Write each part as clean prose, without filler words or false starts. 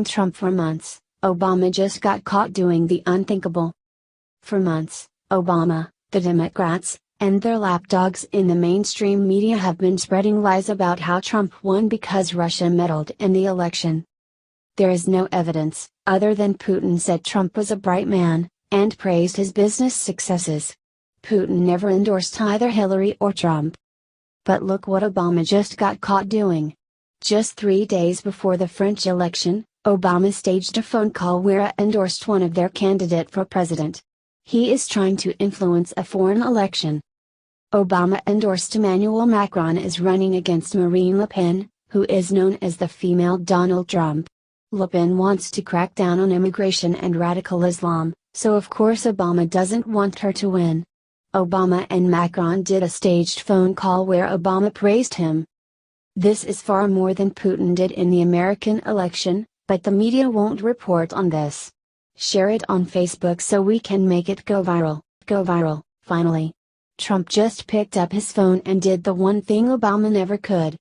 Trump for months, Obama just got caught doing the unthinkable. For months, Obama, the Democrats, and their lapdogs in the mainstream media have been spreading lies about how Trump won because Russia meddled in the election. There is no evidence, other than Putin said Trump was a bright man, and praised his business successes. Putin never endorsed either Hillary or Trump. But look what Obama just got caught doing. Just 3 days before the French election, Obama staged a phone call where he endorsed one of their candidate for president. He is trying to influence a foreign election. Obama endorsed Emmanuel Macron as running against Marine Le Pen, who is known as the female Donald Trump. Le Pen wants to crack down on immigration and radical Islam, so of course Obama doesn't want her to win. Obama and Macron did a staged phone call where Obama praised him. This is far more than Putin did in the American election, but the media won't report on this. Share it on Facebook so we can make it go viral. Go viral, finally. Trump just picked up his phone and did the one thing Obama never could.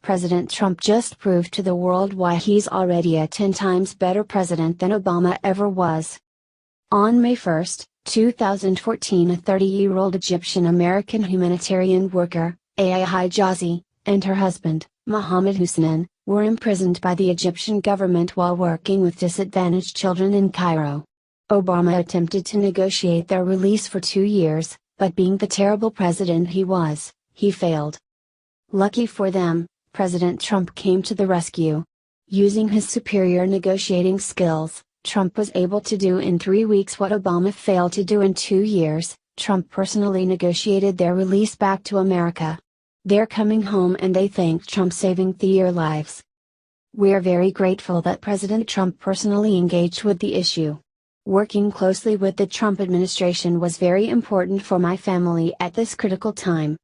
President Trump just proved to the world why he's already a 10 times better president than Obama ever was. On May 1, 2014, a 30-year-old Egyptian-American humanitarian worker, Aya Hijazi, and her husband, Mohammed Hussein, were imprisoned by the Egyptian government while working with disadvantaged children in Cairo. Obama attempted to negotiate their release for 2 years, but being the terrible president he was, he failed. Lucky for them, President Trump came to the rescue. Using his superior negotiating skills, Trump was able to do in 3 weeks what Obama failed to do in 2 years. Trump personally negotiated their release back to America. They're coming home and they thank Trump saving their lives. We're very grateful that President Trump personally engaged with the issue. Working closely with the Trump administration was very important for my family at this critical time.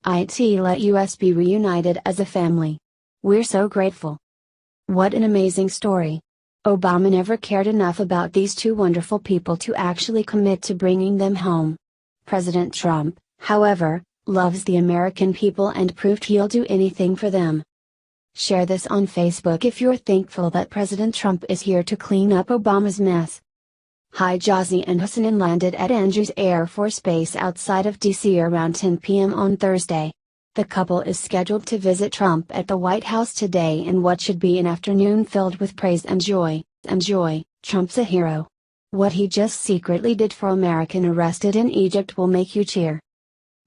It let us be reunited as a family. We're so grateful. What an amazing story. Obama never cared enough about these two wonderful people to actually commit to bringing them home. President Trump, however, loves the American people and proved he'll do anything for them. Share this on Facebook if you're thankful that President Trump is here to clean up Obama's mess. Hijazi and Hussein landed at Andrews Air Force Base outside of D.C. around 10 p.m. on Thursday. The couple is scheduled to visit Trump at the White House today in what should be an afternoon filled with praise and joy. Trump's a hero. What he just secretly did for American arrested in Egypt will make you cheer.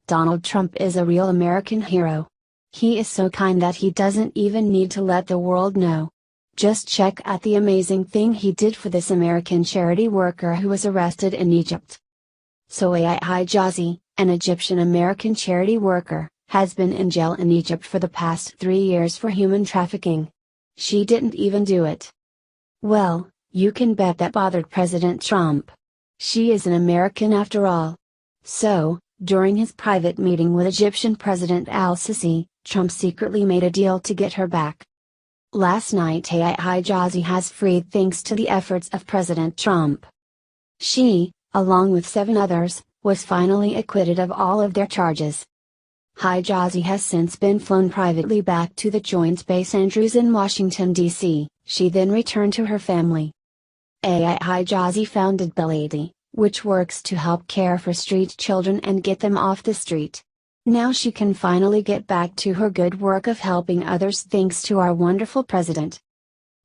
Donald Trump is a real American hero. He is so kind that he doesn't even need to let the world know. Just check out the amazing thing he did for this American charity worker who was arrested in Egypt. Aya Hijazi, an Egyptian-American charity worker, has been in jail in Egypt for the past 3 years for human trafficking. She didn't even do it. Well, you can bet that bothered President Trump. She is an American after all. So, during his private meeting with Egyptian President al-Sisi, Trump secretly made a deal to get her back. Last night Aya Hijazi has freed thanks to the efforts of President Trump. She, along with 7 others, was finally acquitted of all of their charges. Hijazi has since been flown privately back to the Joint Base Andrews in Washington, D.C. She then returned to her family. Aya Hijazi founded Belady, which works to help care for street children and get them off the street. Now she can finally get back to her good work of helping others thanks to our wonderful president.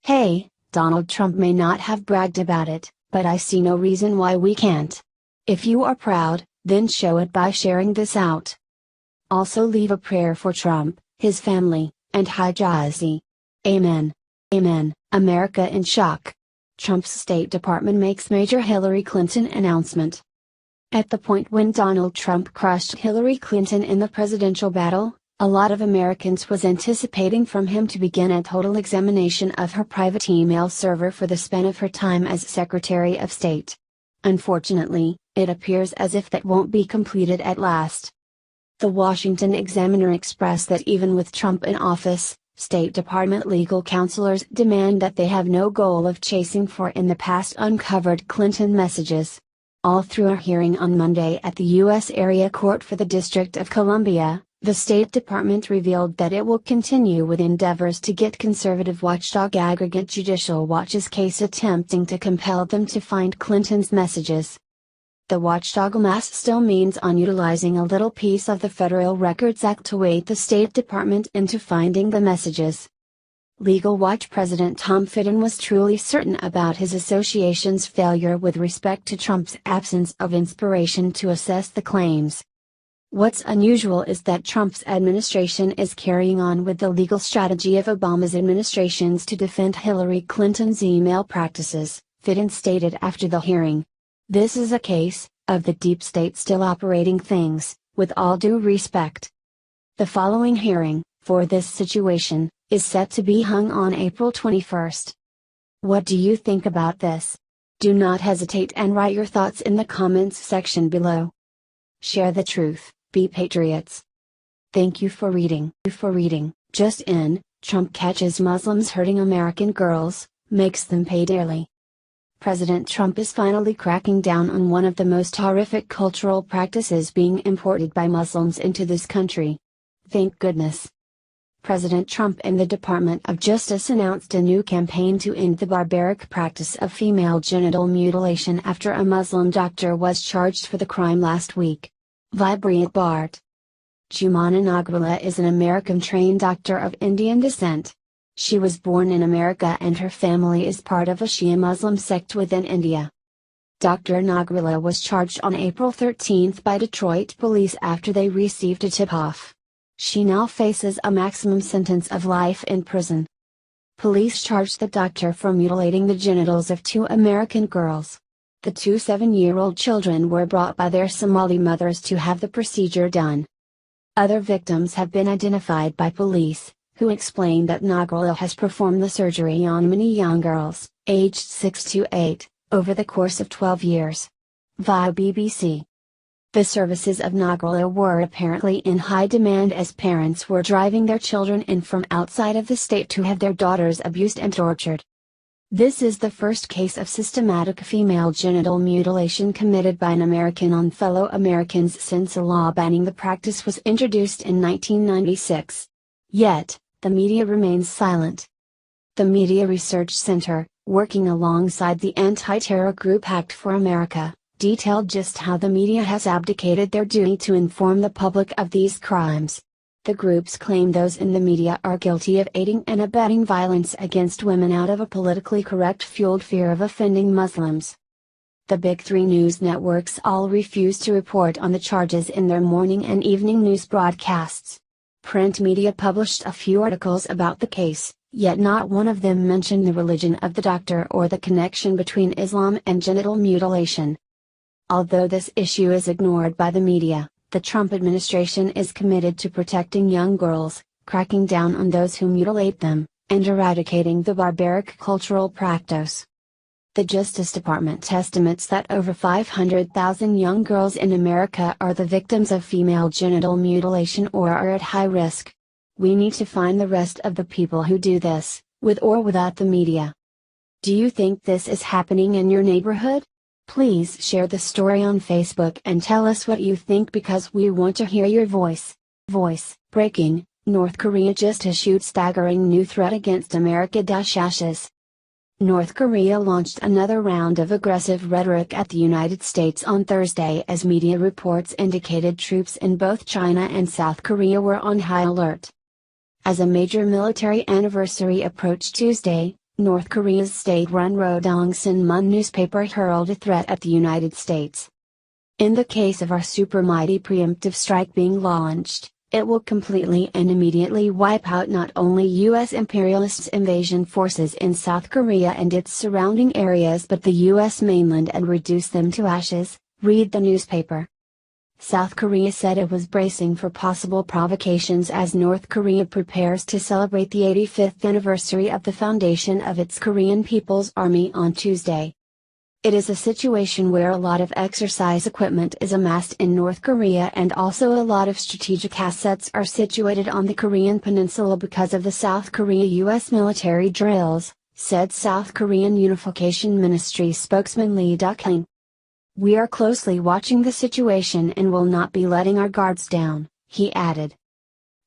Hey, Donald Trump may not have bragged about it, but I see no reason why we can't. If you are proud, then show it by sharing this out. Also leave a prayer for Trump, his family, and Hijazi. Amen. Amen. America in shock. Trump's State Department makes major Hillary Clinton announcement. At the point when Donald Trump crushed Hillary Clinton in the presidential battle, a lot of Americans was anticipating from him to begin a total examination of her private email server for the span of her time as Secretary of State. Unfortunately, it appears as if that won't be completed at last. The Washington Examiner expressed that even with Trump in office, State Department legal counselors demand that they have no goal of chasing for in the past uncovered Clinton messages. All through a hearing on Monday at the U.S. Area Court for the District of Columbia, The State Department revealed that it will continue with endeavors to get conservative watchdog Aggregate Judicial Watch's case attempting to compel them to find Clinton's messages. The watchdog mass still means on utilizing a little piece of the Federal Records Act to weight the State Department into finding the messages. Legal Watch President Tom Fitton was truly certain about his association's failure with respect to Trump's absence of inspiration to assess the claims. What's unusual is that Trump's administration is carrying on with the legal strategy of Obama's administrations to defend Hillary Clinton's email practices, Fitton stated after the hearing. This is a case of the deep state still operating things, with all due respect. The following hearing, for this situation, is set to be hung on April 21st. What do you think about this? Do not hesitate and write your thoughts in the comments section below. Share the truth. Be patriots. Thank you for reading. Just in, Trump catches Muslims hurting American girls, makes them pay dearly. President Trump is finally cracking down on one of the most horrific cultural practices being imported by Muslims into this country. Thank goodness. President Trump and the Department of Justice announced a new campaign to end the barbaric practice of female genital mutilation after a Muslim doctor was charged for the crime last week. Vibriat Bart. Jumana Nagrula is an American-trained doctor of Indian descent. She was born in America and her family is part of a Shia Muslim sect within India. Dr. Nagrula was charged on April 13 by Detroit police after they received a tip-off. She now faces a maximum sentence of life in prison. Police charged the doctor for mutilating the genitals of two American girls. The two 7-year-old children were brought by their Somali mothers to have the procedure done. Other victims have been identified by police, who explained that Nagrula has performed the surgery on many young girls, aged 6 to 8, over the course of 12 years. Via BBC. The services of Nagrula were apparently in high demand as parents were driving their children in from outside of the state to have their daughters abused and tortured. This is the first case of systematic female genital mutilation committed by an American on fellow Americans since a law banning the practice was introduced in 1996. Yet, the media remains silent. The Media Research Center, working alongside the anti-terror group Act for America, detailed just how the media has abdicated their duty to inform the public of these crimes. The groups claim those in the media are guilty of aiding and abetting violence against women out of a politically correct-fueled fear of offending Muslims. The big three news networks all refuse to report on the charges in their morning and evening news broadcasts. Print media published a few articles about the case, yet not one of them mentioned the religion of the doctor or the connection between Islam and genital mutilation. Although this issue is ignored by the media, the Trump administration is committed to protecting young girls, cracking down on those who mutilate them, and eradicating the barbaric cultural practice. The Justice Department estimates that over 500,000 young girls in America are the victims of female genital mutilation or are at high risk. We need to find the rest of the people who do this, with or without the media. Do you think this is happening in your neighborhood? Please share the story on Facebook and tell us what you think because we want to hear your voice. Breaking, North Korea just issued staggering new threat against America-Ashes. North Korea launched another round of aggressive rhetoric at the United States on Thursday as media reports indicated troops in both China and South Korea were on high alert. As a major military anniversary approached Tuesday, North Korea's state-run Rodong Sinmun newspaper hurled a threat at the United States. In the case of our supermighty preemptive strike being launched, it will completely and immediately wipe out not only U.S. imperialist invasion forces in South Korea and its surrounding areas but the U.S. mainland and reduce them to ashes, read the newspaper. South Korea said it was bracing for possible provocations as North Korea prepares to celebrate the 85th anniversary of the foundation of its Korean People's Army on Tuesday. It is a situation where a lot of exercise equipment is amassed in North Korea and also a lot of strategic assets are situated on the Korean peninsula because of the South Korea-US military drills, said South Korean Unification Ministry spokesman Lee Duk-haeng. We are closely watching the situation and will not be letting our guards down, he added.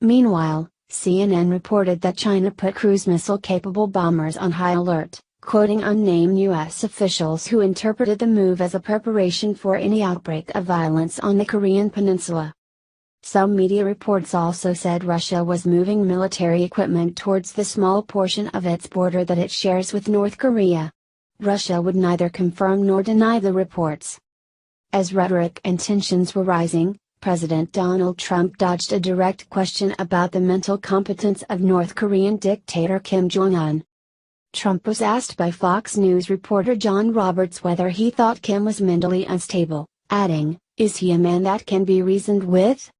Meanwhile, CNN reported that China put cruise missile-capable bombers on high alert, quoting unnamed U.S. officials who interpreted the move as a preparation for any outbreak of violence on the Korean peninsula. Some media reports also said Russia was moving military equipment towards the small portion of its border that it shares with North Korea. Russia would neither confirm nor deny the reports. As rhetoric and tensions were rising, President Donald Trump dodged a direct question about the mental competence of North Korean dictator Kim Jong-un. Trump was asked by Fox News reporter John Roberts whether he thought Kim was mentally unstable, adding, "Is he a man that can be reasoned with?"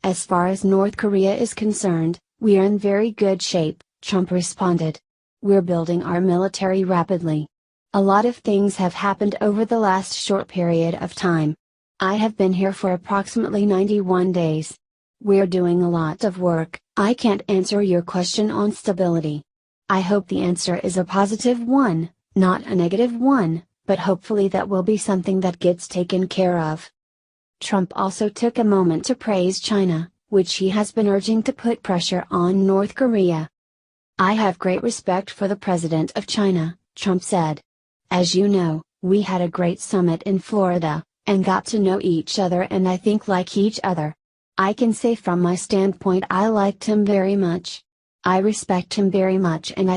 As far as North Korea is concerned, we are in very good shape, Trump responded. We're building our military rapidly. A lot of things have happened over the last short period of time. I have been here for approximately 91 days. We're doing a lot of work. I can't answer your question on stability. I hope the answer is a positive one, not a negative one, but hopefully that will be something that gets taken care of. Trump also took a moment to praise China, which he has been urging to put pressure on North Korea. I have great respect for the president of China, Trump said. As you know, we had a great summit in Florida, and got to know each other and I think like each other. I can say from my standpoint I liked him very much. I respect him very much and I